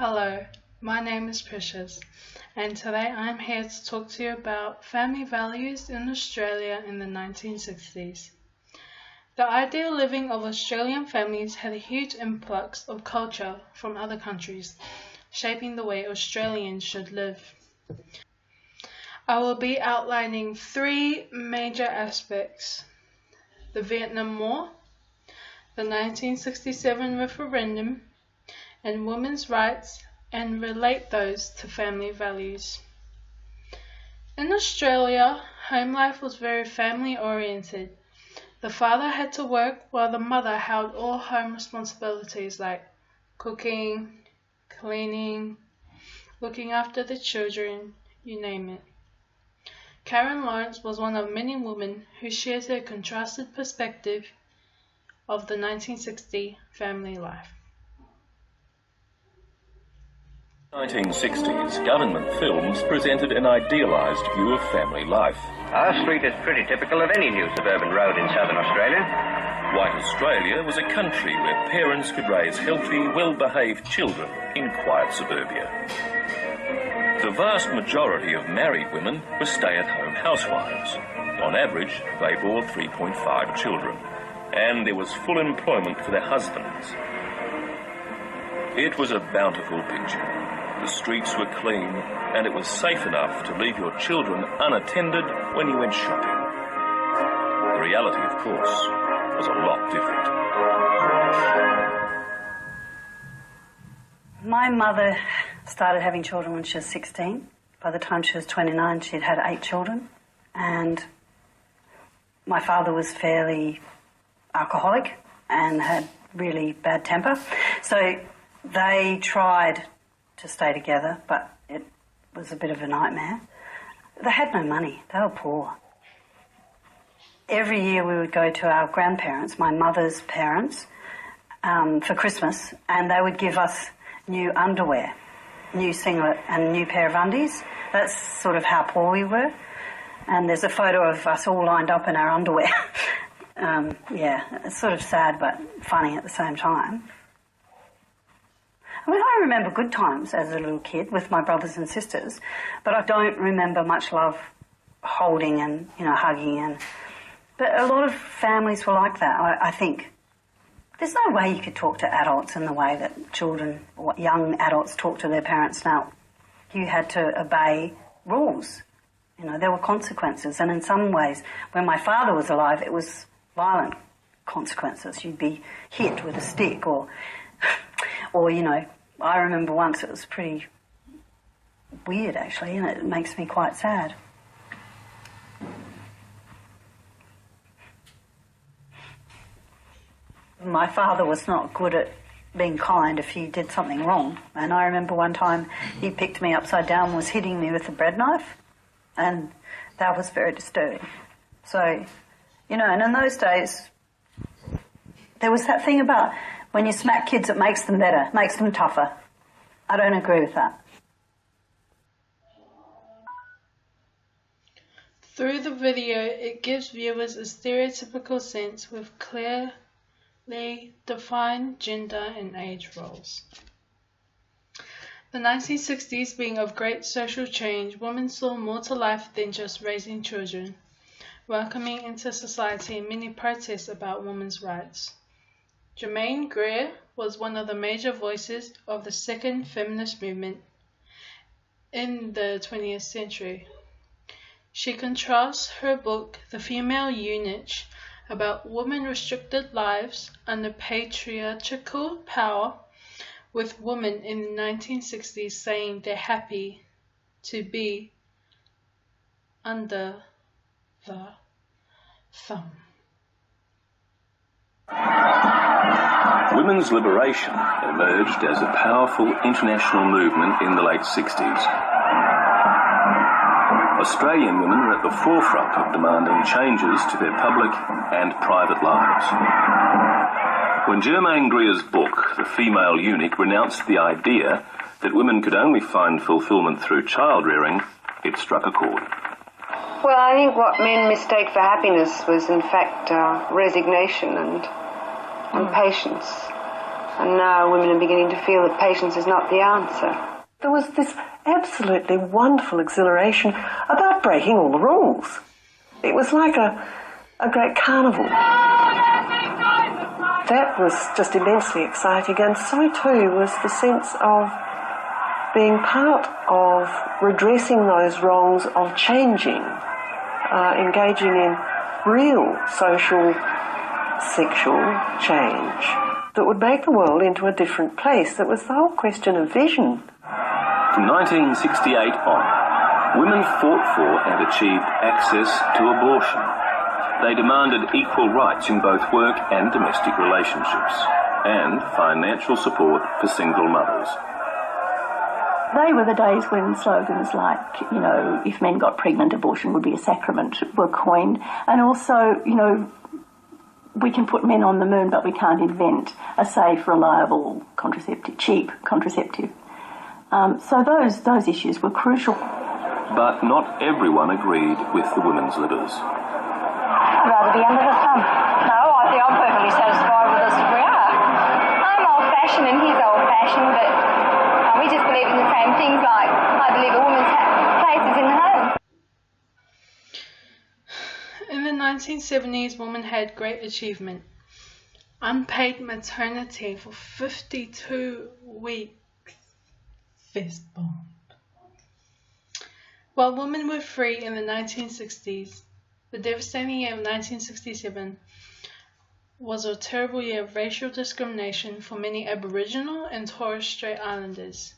Hello, my name is Precious, and today I'm here to talk to you about family values in Australia in the 1960s. The ideal living of Australian families had a huge influx of culture from other countries, shaping the way Australians should live. I will be outlining three major aspects: the Vietnam War, the 1967 referendum, and women's rights, and relate those to family values. In Australia, home life was very family oriented. The father had to work while the mother held all home responsibilities like cooking, cleaning, looking after the children, you name it. Karen Lawrence was one of many women who shared a contrasted perspective of the 1960 family life. 1960s, government films presented an idealised view of family life. Our street is pretty typical of any new suburban road in southern Australia. White Australia was a country where parents could raise healthy, well-behaved children in quiet suburbia. The vast majority of married women were stay-at-home housewives. On average, they bore 3.5 children, and there was full employment for their husbands. It was a bountiful picture. The streets were clean, and it was safe enough to leave your children unattended when you went shopping. The reality, of course, was a lot different. My mother started having children when she was 16. By the time she was 29, she'd had 8 children. And my father was fairly alcoholic and had really bad temper. So they tried to stay together, but it was a bit of a nightmare. They had no money. They were poor. Every year we would go to our grandparents, my mother's parents, for Christmas, and they would give us new underwear, new singlet and a new pair of undies. That's sort of how poor we were. And there's a photo of us all lined up in our underwear. It's sort of sad but funny at the same time. I mean, I remember good times as a little kid with my brothers and sisters, but I don't remember much love holding and, hugging. But a lot of families were like that, I think. There's no way you could talk to adults in the way that children or young adults talk to their parents now. You had to obey rules. There were consequences. And in some ways, when my father was alive, it was violent consequences. You'd be hit with a stick or I remember once it was pretty weird, actually, and it makes me quite sad. My father was not good at being kind if you did something wrong. And I remember one time he picked me upside down and was hitting me with a bread knife, and that was very disturbing. So, and in those days, there was that thing about when you smack kids, it makes them better, makes them tougher. I don't agree with that. Through the video, it gives viewers a stereotypical sense with clearly defined gender and age roles. The 1960s being of great social change, women saw more to life than just raising children, welcoming into society many protests about women's rights. Germaine Greer was one of the major voices of the second feminist movement in the 20th century. She contrasts her book, The Female Eunuch, about women restricted lives under patriarchal power, with women in the 1960s saying they're happy to be under the thumb. Women's liberation emerged as a powerful international movement in the late 60s. Australian women were at the forefront of demanding changes to their public and private lives. When Germaine Greer's book, The Female Eunuch, renounced the idea that women could only find fulfilment through child-rearing, it struck a chord. Well, I think what men mistake for happiness was in fact resignation and patience. And now women are beginning to feel that patience is not the answer. There was this absolutely wonderful exhilaration about breaking all the rules. It was like a great carnival. That was just immensely exciting, and so too was the sense of being part of redressing those wrongs, of changing, engaging in real social, sexual change that would make the world into a different place. That was the whole question of vision. From 1968 on, women fought for and achieved access to abortion. They demanded equal rights in both work and domestic relationships, and financial support for single mothers. They were the days when slogans like, you know, if men got pregnant, abortion would be a sacrament were coined. And also, you know, we can put men on the moon, but we can't invent a safe, reliable contraceptive, cheap contraceptive. So those issues were crucial. But not everyone agreed with the women's libers. I'd rather be under the thumb. No, I think I'm perfectly satisfied with us as we are. I'm old-fashioned and he's old-fashioned, but we just believe in the same things, like I believe a woman's place is in the home. In the 1970s, women had great achievement. Unpaid maternity for 52 weeks. Fist bump. While women were free in the 1960s, the devastating year of 1967 was a terrible year of racial discrimination for many Aboriginal and Torres Strait Islanders.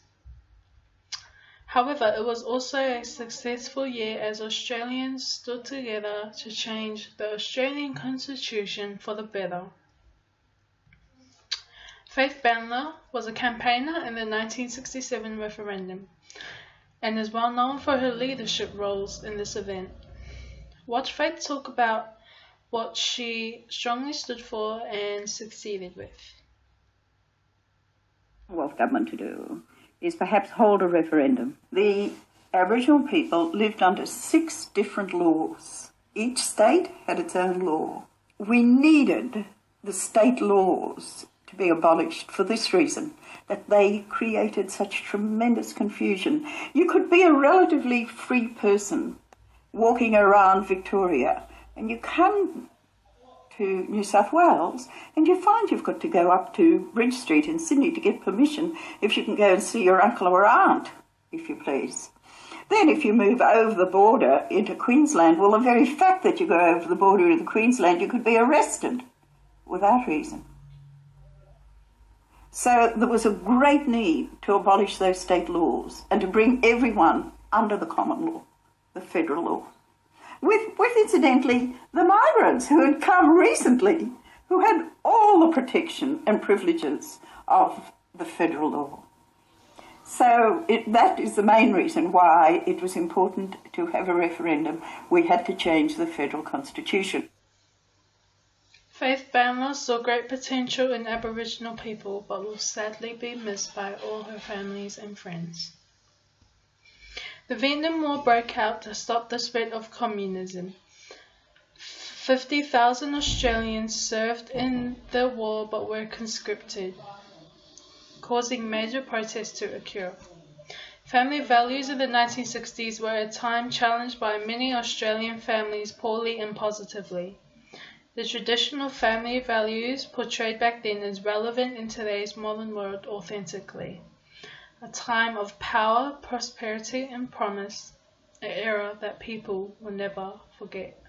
However, it was also a successful year as Australians stood together to change the Australian Constitution for the better. Faith Bandler was a campaigner in the 1967 referendum and is well known for her leadership roles in this event. Watch Faith talk about what she strongly stood for and succeeded with. What government to do is perhaps hold a referendum. The Aboriginal people lived under 6 different laws. Each state had its own law. We needed the state laws to be abolished for this reason, that they created such tremendous confusion. You could be a relatively free person walking around Victoria, and you come to New South Wales and you find you've got to go up to Bridge Street in Sydney to get permission if you can go and see your uncle or aunt, if you please. Then if you move over the border into Queensland, well, the very fact that you go over the border into Queensland, you could be arrested without reason. So there was a great need to abolish those state laws and to bring everyone under the common law, the federal law. With incidentally, the migrants who had come recently, who had all the protection and privileges of the federal law. So that is the main reason why it was important to have a referendum. We had to change the federal constitution. Faith Bandler saw great potential in Aboriginal people, but will sadly be missed by all her families and friends. The Vietnam War broke out to stop the spread of communism. 50,000 Australians served in the war but were conscripted, causing major protests to occur. Family values in the 1960s were a time challenged by many Australian families poorly and positively. The traditional family values portrayed back then is relevant in today's modern world authentically. A time of power, prosperity, and promise, an era that people will never forget.